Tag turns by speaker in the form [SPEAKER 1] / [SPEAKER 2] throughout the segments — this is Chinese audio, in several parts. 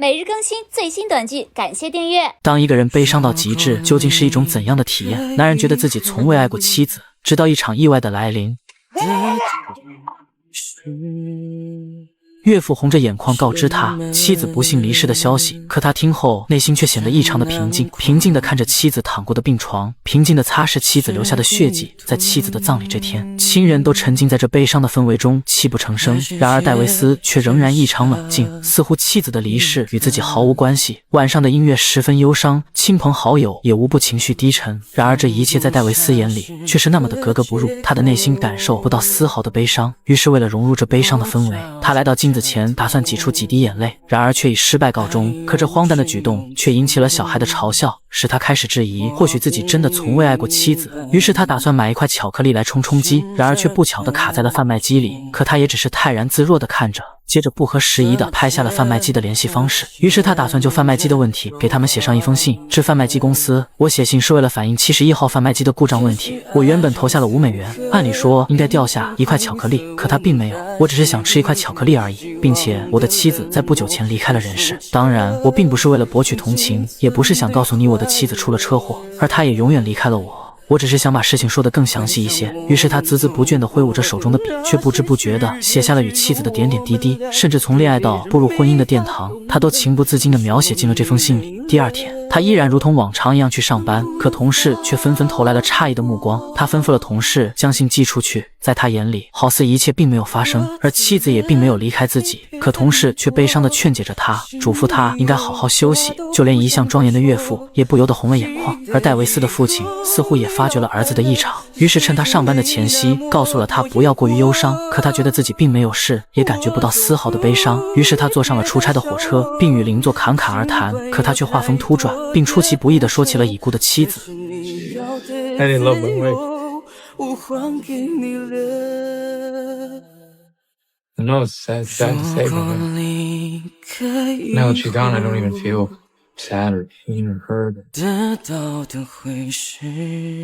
[SPEAKER 1] 每日更新最新短剧，感谢订阅。
[SPEAKER 2] 当一个人悲伤到极致，究竟是一种怎样的体验？男人觉得自己从未爱过妻子，直到一场意外的来临。岳父红着眼眶告知他妻子不幸离世的消息，可他听后内心却显得异常的平静，平静地看着妻子躺过的病床，平静地擦拭妻子留下的血迹。在妻子的葬礼这天，亲人都沉浸在这悲伤的氛围中，泣不成声。然而戴维斯却仍然异常冷静，似乎妻子的离世与自己毫无关系。晚上的音乐十分忧伤，亲朋好友也无不情绪低沉。然而这一切在戴维斯眼里却是那么的格格不入，他的内心感受不到丝毫的悲伤。于是为了融入这悲伤的氛围，他来到镜子前打算挤出几滴眼泪，然而却以失败告终。可这荒诞的举动却引起了小孩的嘲笑，使他开始质疑或许自己真的从未爱过妻子。于是他打算买一块巧克力来充充饥，然而却不巧地卡在了贩卖机里。可他也只是泰然自若地看着，接着不合时宜地拍下了贩卖机的联系方式。于是他打算就贩卖机的问题给他们写上一封信，致贩卖机公司，我写信是为了反映71号贩卖机的故障问题。我原本投下了5美元，按理说应该掉下一块巧克力，可他并没有，我只是想吃一块巧克力而已，并且我的妻子在不久前离开了人世。当然我并不是为了博取同情，也不是想告诉你我的妻子出了车祸，而她也永远离开了我只是想把事情说得更详细一些。于是他孜孜不倦地挥舞着手中的笔，却不知不觉地写下了与妻子的点点滴滴，甚至从恋爱到步入婚姻的殿堂，他都情不自禁地描写进了这封信里。第二天，他依然如同往常一样去上班，可同事却纷纷投来了诧异的目光。他吩咐了同事将信寄出去，在他眼里，好似一切并没有发生，而妻子也并没有离开自己。可同事却悲伤地劝解着他，嘱咐他应该好好休息。就连一向庄严的岳父也不由得红了眼眶。而戴维斯的父亲似乎也发觉了儿子的异常，于是趁他上班的前夕，告诉了他不要过于忧伤。可他觉得自己并没有事，也感觉不到丝毫的悲伤。于是他坐上了出差的火车，并与邻座侃侃而谈。可他却话锋突转，并出其不意地说起了已故的妻子。
[SPEAKER 3] No, it's sad to say, but now that she's gone, I don't even feel sad or pain or hurt.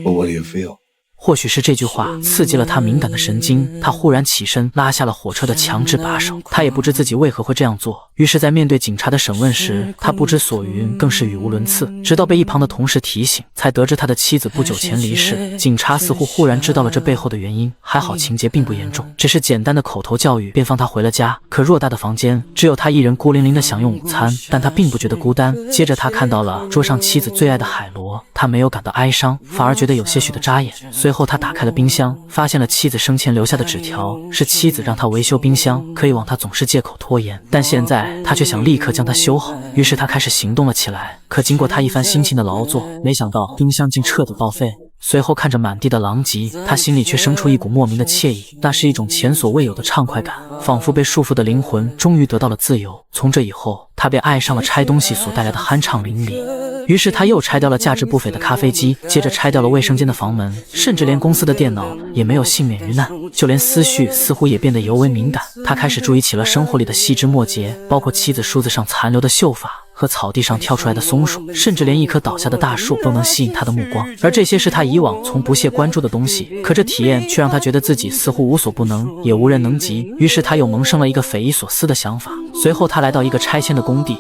[SPEAKER 4] Well, what do you feel?
[SPEAKER 2] 或许是这句话刺激了他敏感的神经，他忽然起身拉下了火车的强制把手。他也不知自己为何会这样做，于是在面对警察的审问时，他不知所云，更是语无伦次。直到被一旁的同事提醒，才得知他的妻子不久前离世。警察似乎忽然知道了这背后的原因，还好情节并不严重，只是简单的口头教育便放他回了家。可偌大的房间只有他一人孤零零的享用午餐，但他并不觉得孤单。接着他看到了桌上妻子最爱的海螺，他没有感到哀伤，反而觉得有些许的扎眼。随后他打开了冰箱，发现了妻子生前留下的纸条，是妻子让他维修冰箱，可以往他总是借口拖延，但现在他却想立刻将它修好。于是他开始行动了起来。可经过他一番辛勤的劳作，没想到冰箱竟彻底报废。随后看着满地的狼藉，他心里却生出一股莫名的惬意，那是一种前所未有的畅快感，仿佛被束缚的灵魂终于得到了自由。从这以后，他便爱上了拆东西所带来的酣畅淋漓。于是他又拆掉了价值不菲的咖啡机，接着拆掉了卫生间的房门，甚至连公司的电脑也没有幸免于难。就连思绪似乎也变得尤为敏感，他开始注意起了生活里的细枝末节，包括妻子梳子上残留的秀发和草地上跳出来的松鼠，甚至连一棵倒下的大树都能吸引他的目光。而这些是他以往从不屑关注的东西，可这体验却让他觉得自己似乎无所不能，也无人能及。于是他又萌生了一个匪夷所思的想法。随后他来到一个拆迁的工地。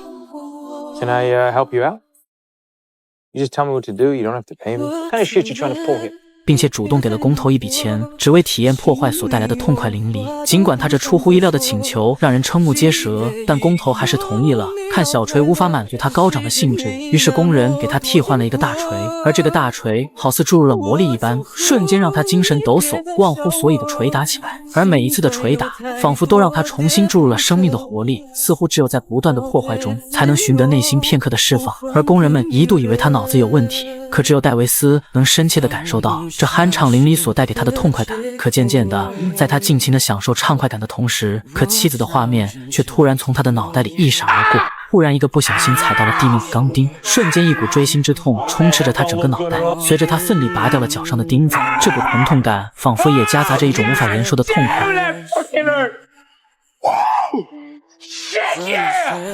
[SPEAKER 3] Can I help you out? You just tell me what to do. You don't have to pay me. What kind of shit you trying to pull here?
[SPEAKER 2] 并且主动给了工头一笔钱，只为体验破坏所带来的痛快淋漓。尽管他这出乎意料的请求让人瞠目结舌，但工头还是同意了。看小锤无法满足他高涨的兴致，于是工人给他替换了一个大锤，而这个大锤好似注入了魔力一般，瞬间让他精神抖擞，忘乎所以的捶打起来。而每一次的捶打，仿佛都让他重新注入了生命的活力，似乎只有在不断的破坏中，才能寻得内心片刻的释放。而工人们一度以为他脑子有问题，可只有戴维斯能深切地感受到这酣畅淋漓所带给他的痛快感。可渐渐的，在他尽情地享受畅快感的同时，可妻子的画面却突然从他的脑袋里一闪而过。忽然一个不小心踩到了地面的钢钉，瞬间一股锥心之痛充斥着他整个脑袋。随着他奋力拔掉了脚上的钉子，这股疼痛感仿佛也夹杂着一种无法言说的痛快。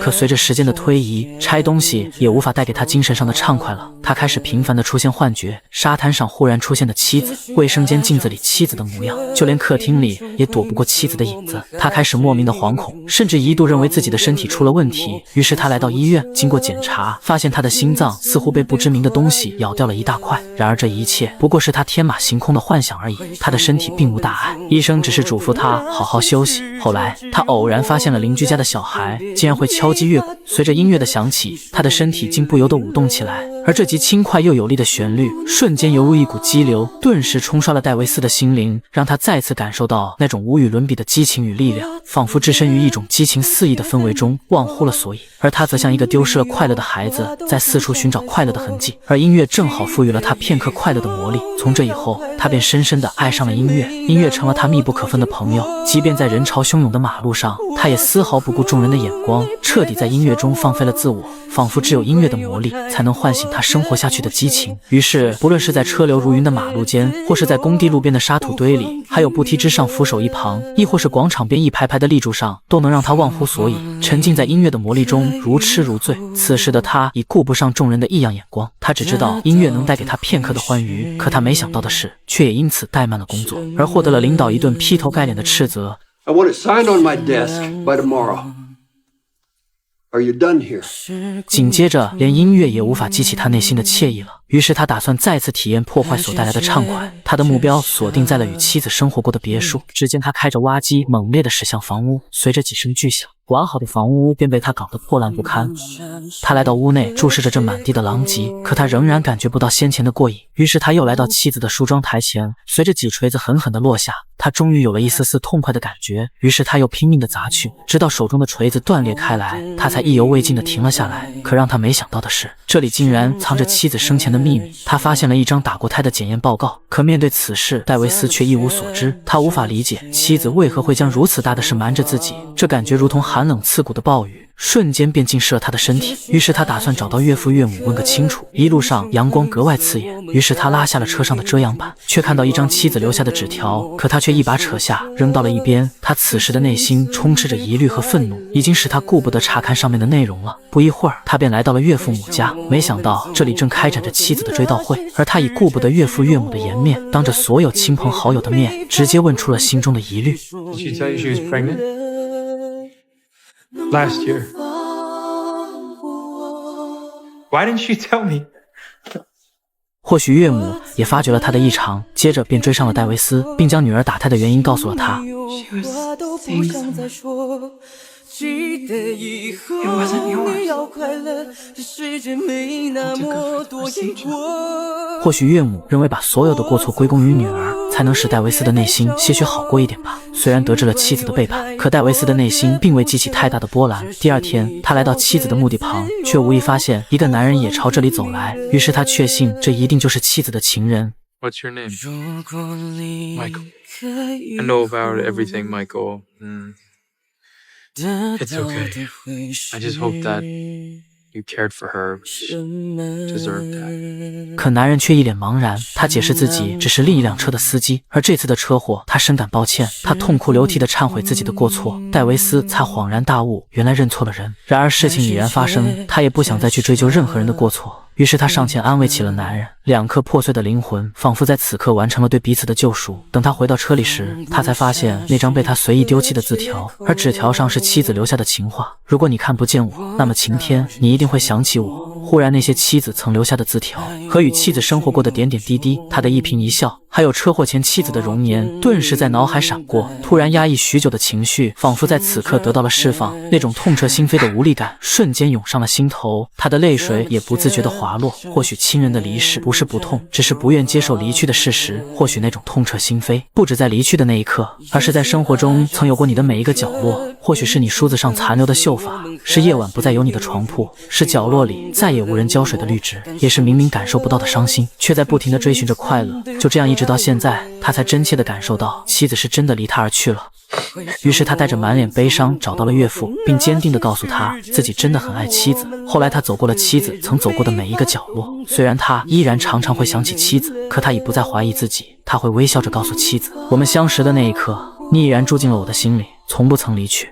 [SPEAKER 2] 可随着时间的推移，拆东西也无法带给他精神上的畅快了。他开始频繁地出现幻觉，沙滩上忽然出现的妻子，卫生间镜子里妻子的模样，就连客厅里也躲不过妻子的影子。他开始莫名的惶恐，甚至一度认为自己的身体出了问题。于是他来到医院，经过检查，发现他的心脏似乎被不知名的东西咬掉了一大块。然而这一切不过是他天马行空的幻想而已，他的身体并无大碍，医生只是嘱咐他好好休息。后来他偶然发现了邻居家的小孩竟然会敲击乐鼓，随着音乐的响起，他的身体竟不由得舞动起来，而这极轻快又有力的旋律瞬间犹如一股激流，顿时冲刷了戴维斯的心灵，让他再次感受到那种无与伦比的激情与力量，仿佛置身于一种激情四溢的氛围中，忘乎了所以。而他则像一个丢失了快乐的孩子，在四处寻找快乐的痕迹，而音乐正好赋予了他片刻快乐的魔力。从这以后，他便深深地爱上了音乐，音乐成了他密不可分的朋友，即便在人潮汹涌的马路上，他也丝毫不顾众人的眼光，彻底在音乐中放飞了自我，仿佛只有音乐的魔力才能唤醒他生活下去的激情。于是不论是在车流如云的马路间，或是在工地路边的沙土堆里，还有步梯之上扶手一旁，亦或是广场边一排排的立柱上，都能让他忘乎所以，沉浸在音乐的魔力中，如痴如醉。此时的他已顾不上众人的异样眼光，他只知道音乐能带给他片刻的欢愉，可他没想到的是，却也因此怠慢了工作，而获得了领导一顿劈头盖脸的斥责。
[SPEAKER 5] I want it signed on my desk by tomorrow. Are you done here?
[SPEAKER 2] 紧接着，连音乐也无法激起他内心的惬意了。于是他打算再次体验破坏所带来的畅快。他的目标锁定在了与妻子生活过的别墅。只见他开着挖机猛烈地驶向房屋，随着几声巨响，完好的房屋便被他搞得破烂不堪。他来到屋内，注视着这满地的狼藉，可他仍然感觉不到先前的过瘾。于是他又来到妻子的梳妆台前，随着几锤子狠狠地落下，他终于有了一丝丝痛快的感觉。于是他又拼命地砸去，直到手中的锤子断裂开来，他才意犹未尽地停了下来。可让他没想到的是，这里竟然藏着妻子生前的秘密。他发现了一张打过胎的检验报告，可面对此事，戴维斯却一无所知。他无法理解妻子为何会将如此大的事瞒着自己，这感觉如同寒冷刺骨的暴雨，瞬间便浸湿了他的身体。于是他打算找到岳父岳母问个清楚。一路上阳光格外刺眼，于是他拉下了车上的遮阳板，却看到一张妻子留下的纸条，可他却一把扯下扔到了一边。他此时的内心充斥着疑虑和愤怒，已经使他顾不得查看上面的内容了。不一会儿，他便来到了岳父母家，没想到这里正开展着妻子的追悼会，而他已顾不得岳父岳母的颜面，当着所有亲朋好友的面，直接问出了心中的疑虑。
[SPEAKER 3] Did she tell you she was pregnant? Last year. Why didn't she tell me?
[SPEAKER 2] 或许岳母也发觉了他的异常，接着便追上了戴维斯，并将女儿打胎的原因告诉了他。
[SPEAKER 3] She was saying something. It wasn't yours.
[SPEAKER 2] 或许岳母认为把所有的过错归功于女儿，才能使戴维斯的内心些许好过一点吧。虽然得知了妻子的背叛，可戴维斯的内心并未激起太大的波澜。第二天，他来到妻子的墓地旁，却无意发现一个男人也朝这里走来，于是他确信这一定就是妻子的情人。
[SPEAKER 3] What's your name? Michael. I know about everything, Michael. It's okay. I just hope that you cared for her. She deserved that.
[SPEAKER 2] 可男人却一脸茫然，他解释自己只是另一辆车的司机，而这次的车祸他深感抱歉，他痛哭流涕地忏悔自己的过错。戴维斯才恍然大悟，原来认错了人。然而事情已然发生，他也不想再去追究任何人的过错。 于是他上前安慰起了男人，两颗破碎的灵魂仿佛在此刻完成了对彼此的救赎。等他回到车里时，他才发现那张被他随意丢弃的字条，而纸条上是妻子留下的情话：如果你看不见我，那么晴天你一定会想起我。忽然，那些妻子曾留下的字条和与妻子生活过的点点滴滴，他的一颦一笑，还有车祸前妻子的容颜，顿时在脑海闪过。突然压抑许久的情绪，仿佛在此刻得到了释放，那种痛彻心扉的无力感瞬间涌上了心头，他的泪水也不自觉地滑落。或许亲人的离世不是不痛，只是不愿接受离去的事实。或许那种痛彻心扉，不止在离去的那一刻，而是在生活中曾有过你的每一个角落。或许是你梳子上残留的秀发，是夜晚不再有你的床铺，是角落里再也无人浇水的绿植，也是明明感受不到的伤心，却在不停地追寻着快乐。就这样一直到现在，他才真切地感受到妻子是真的离他而去了。于是他带着满脸悲伤找到了岳父，并坚定地告诉他自己真的很爱妻子。后来他走过了妻子曾走过的每一个角落，虽然他依然常常会想起妻子，可他已不再怀疑自己。他会微笑着告诉妻子，我们相识的那一刻，你已然住进了我的心里，从不曾离去。